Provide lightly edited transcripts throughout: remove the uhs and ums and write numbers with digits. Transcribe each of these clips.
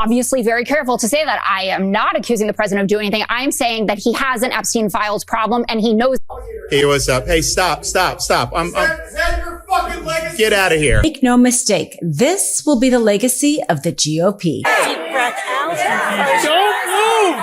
Obviously very careful to say that. I am not accusing the president of doing anything. I'm saying that he has an Epstein files problem and he knows. Hey, what's up? Hey, stop. Is that your fucking legacy? Get out of here. Make no mistake, this will be the legacy of the GOP. Deep breath out. Don't move!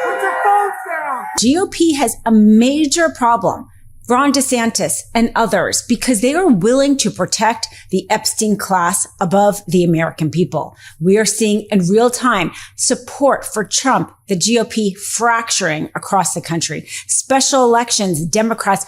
Put your phones down! GOP has a major problem. Ron DeSantis and others, because they are willing to protect the Epstein class above the American people. We are seeing in real time support for Trump, the GOP fracturing across the country. Special elections, Democrats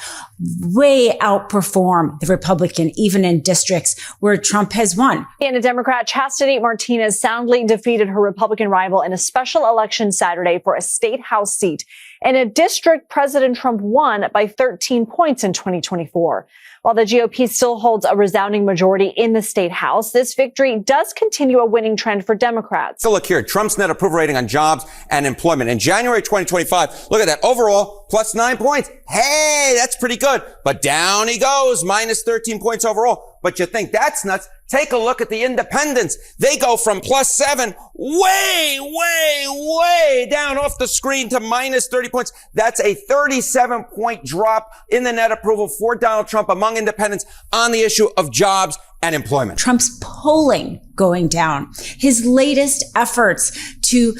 way outperform the Republican, even in districts where Trump has won. And a Democrat, Chastity Martinez, soundly defeated her Republican rival in a special election Saturday for a state house seat in a district President Trump won by 13 points in 2024. While the GOP still holds a resounding majority in the state house, this victory does continue a winning trend for Democrats. So look here, Trump's net approval rating on jobs and employment in January 2025. Look at that. Overall, plus 9 points. Hey, that's pretty good. But down he goes, minus 13 points overall. But you think that's nuts? Take a look at the independents. They go from plus 7 way down off the screen to minus 30 points. That's a 37-point drop in the net approval for Donald Trump among independents on the issue of jobs and employment. Trump's polling going down. His latest efforts to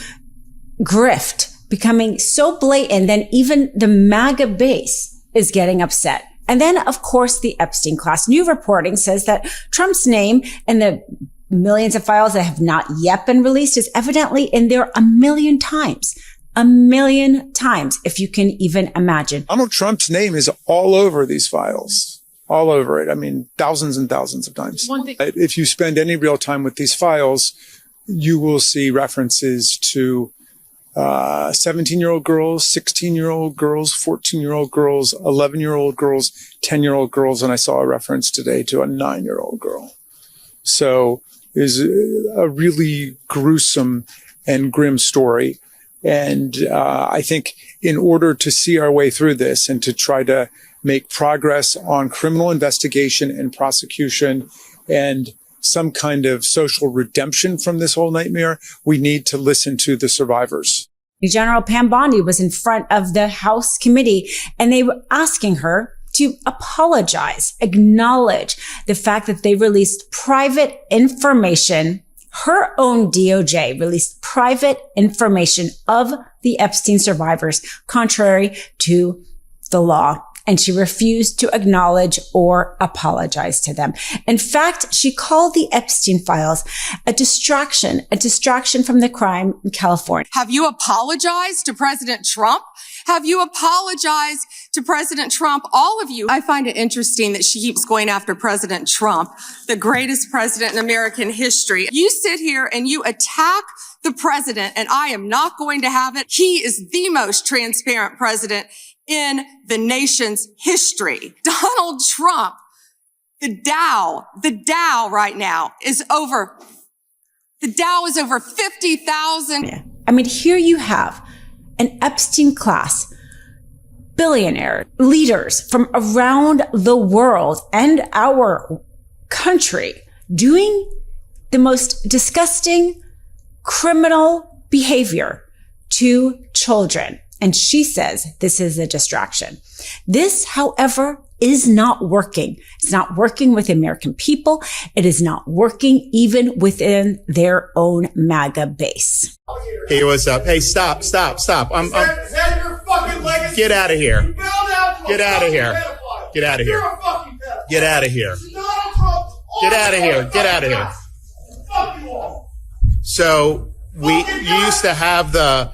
grift becoming so blatant that even the MAGA base is getting upset. And then, of course, the Epstein class. New reporting says that Trump's name and the millions of files that have not yet been released is evidently in there a million times, if you can even imagine. Donald Trump's name is all over these files, all over it. I mean, thousands and thousands of times. If you spend any real time with these files, you will see references to 17-year-old girls, 16-year-old girls, 14-year-old girls, 11-year-old girls, 10-year-old girls, and I saw a reference today to a 9-year-old girl. So it is a really gruesome and grim story. And I think in order to see our way through this and to try to make progress on criminal investigation and prosecution and some kind of social redemption from this whole nightmare, we need to listen to the survivors. General Pam Bondi was in front of the House committee and they were asking her to apologize, acknowledge the fact that they released private information. Her own DOJ released private information of the Epstein survivors, contrary to the law. And she refused to acknowledge or apologize to them. In fact, she called the Epstein files a distraction from the crime in California. Have you apologized to President Trump? Have you apologized to President Trump? All of you. I find it interesting that she keeps going after President Trump, the greatest president in American history. You sit here and you attack the president, and I am not going to have it. He is the most transparent president in the nation's history. Donald Trump, the Dow right now is over 50,000. Yeah. I mean, here you have an Epstein class, billionaire leaders from around the world and our country doing the most disgusting criminal behavior to children. And she says this is a distraction. This, however, is not working. It's not working with American people. It is not working even within their own MAGA base. Hey, what's up? Hey, stop. Is that your fucking legacy? Get out of here. Get out of here. Get out of here. You're a fucking pedophile. Get out of here. Get out of here. Get out of here. Fuck you all. So you used to have the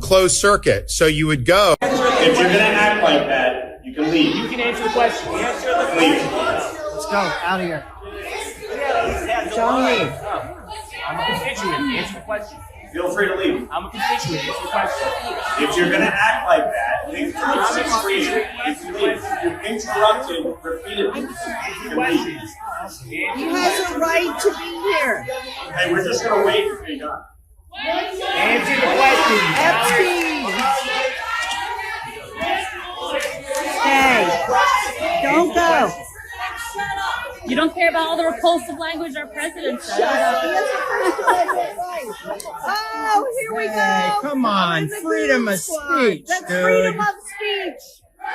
closed circuit. So you would go. If you're going to act like that, you can leave. You can answer the question. Leave. Let's go. Out of here. Don't leave. I'm a constituent. Answer the question. Feel free to leave. I'm a constituent. Answer the question. If you're going to act like that, leave. I'm extreme. If you leave, you're interrupting repeatedly. He has a right to be here. Hey, we're just going to wait until you're done. Answer the question. Epstein. Hey, don't go. You don't care about all the repulsive language our president says. Oh, here we go. Come on, freedom of speech, That's dude. freedom of speech.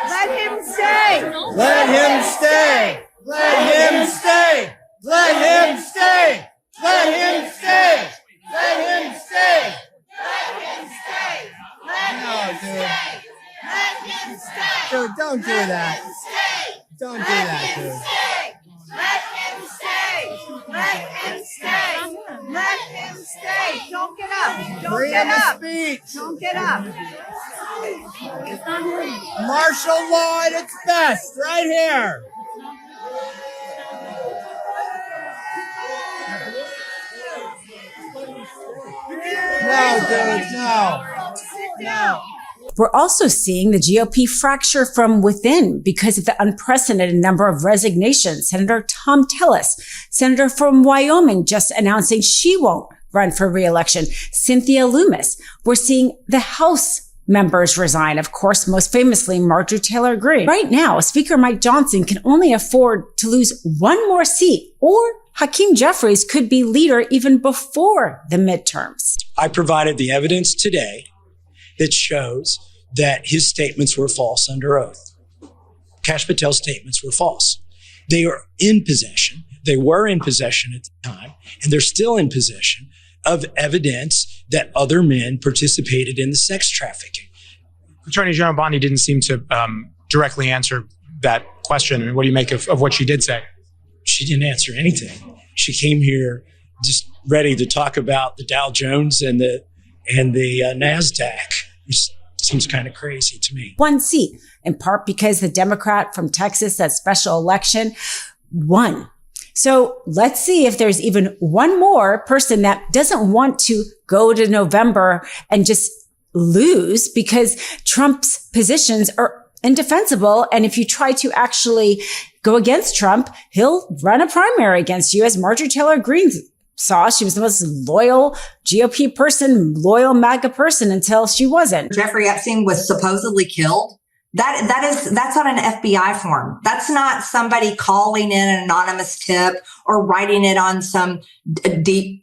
Let him stay. Let him stay. Let him stay. Let him stay. Let him stay. Let him stay. Let him stay. Let No, him dude. stay. Let him stay. Dude, don't do that. Stay. Don't do Let that, him dude. stay. Let him stay. Let him stay. Let him stay. Don't get up. Don't Freedom get of up. speech. Don't get up. Martial law at its best, right here. No, dude, no. Sit down. We're also seeing the GOP fracture from within because of the unprecedented number of resignations. Senator Tom Tillis, senator from Wyoming, just announcing she won't run for re-election. Cynthia Loomis. We're seeing the House members resign. Of course, most famously, Marjorie Taylor Greene. Right now, Speaker Mike Johnson can only afford to lose one more seat, or Hakeem Jeffries could be leader even before the midterms. I provided the evidence today that shows that his statements were false under oath. Kash Patel's statements were false. They are in possession. They were in possession at the time, and they're still in possession of evidence that other men participated in the sex trafficking. Attorney General Bondi didn't seem to directly answer that question. I mean, what do you make of what she did say? She didn't answer anything. She came here just ready to talk about the Dow Jones and the NASDAQ, which seems kind of crazy to me. One seat, in part because the Democrat from Texas, that special election, won. So let's see if there's even one more person that doesn't want to go to November and just lose because Trump's positions are indefensible. And if you try to actually go against Trump, he'll run a primary against you, as Marjorie Taylor Greene saw. She was the most loyal GOP person, loyal MAGA person until she wasn't. Jeffrey Epstein was supposedly killed. That's not an FBI form. That's not somebody calling in an anonymous tip or writing it on some deep,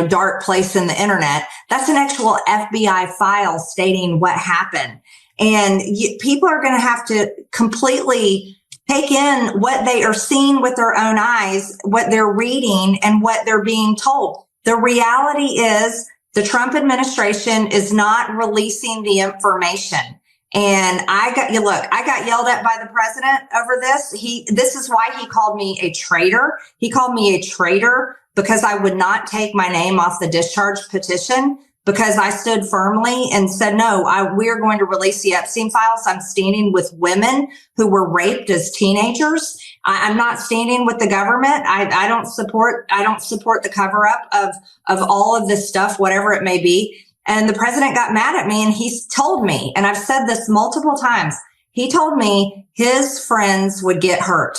dark place in the internet. That's an actual FBI file stating what happened. And people are going to have to completely take in what they are seeing with their own eyes, what they're reading, and what they're being told. The reality is the Trump administration is not releasing the information. And I got yelled at by the president over this. This is why he called me a traitor. He called me a traitor because I would not take my name off the discharge petition, because I stood firmly and said, no, we're going to release the Epstein files. I'm standing with women who were raped as teenagers. I'm not standing with the government. I don't support the cover up of all of this stuff, whatever it may be. And the president got mad at me, and he told me, and I've said this multiple times, he told me his friends would get hurt.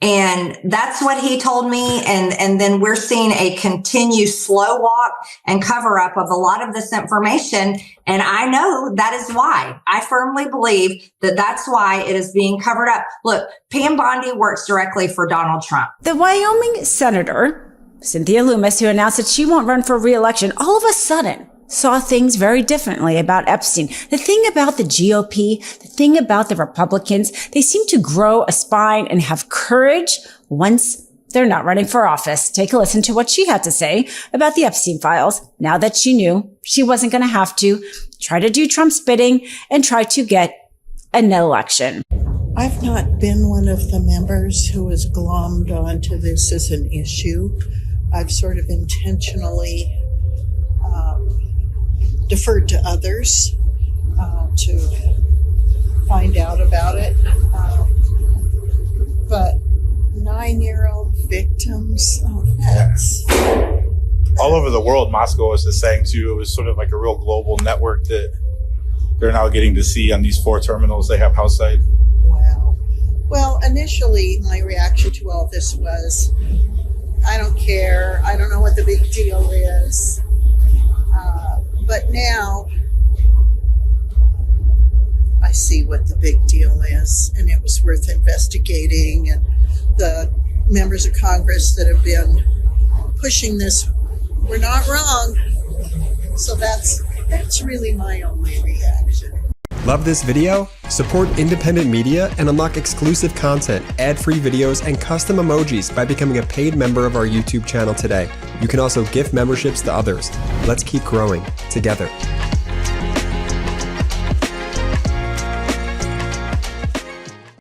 And that's what he told me. And then we're seeing a continued slow walk and cover up of a lot of this information. And I know that is why. I firmly believe that that's why it is being covered up. Look, Pam Bondi works directly for Donald Trump. The Wyoming senator, Cynthia Loomis, who announced that she won't run for re-election, all of a sudden saw things very differently about Epstein. The thing about the GOP, the thing about the Republicans, they seem to grow a spine and have courage once they're not running for office. Take a listen to what she had to say about the Epstein files now that she knew she wasn't going to have to try to do Trump's bidding and try to get an election. I've not been one of the members who has glommed onto this as an issue. I've sort of intentionally deferred to others to find out about it. But 9-year-old victims, that's... All over the world, Moscow is just saying too, it was sort of like a real global network that they're now getting to see on these 4 terminals they have house site. Wow. Well, initially, my reaction to all this was, I don't care. I don't know what the big deal is. But now I see what the big deal is, and it was worth investigating. And the members of Congress that have been pushing this were not wrong. So that's really my only reaction. Love this video? Support independent media and unlock exclusive content, ad-free videos, and custom emojis by becoming a paid member of our YouTube channel today. You can also gift memberships to others. Let's keep growing together.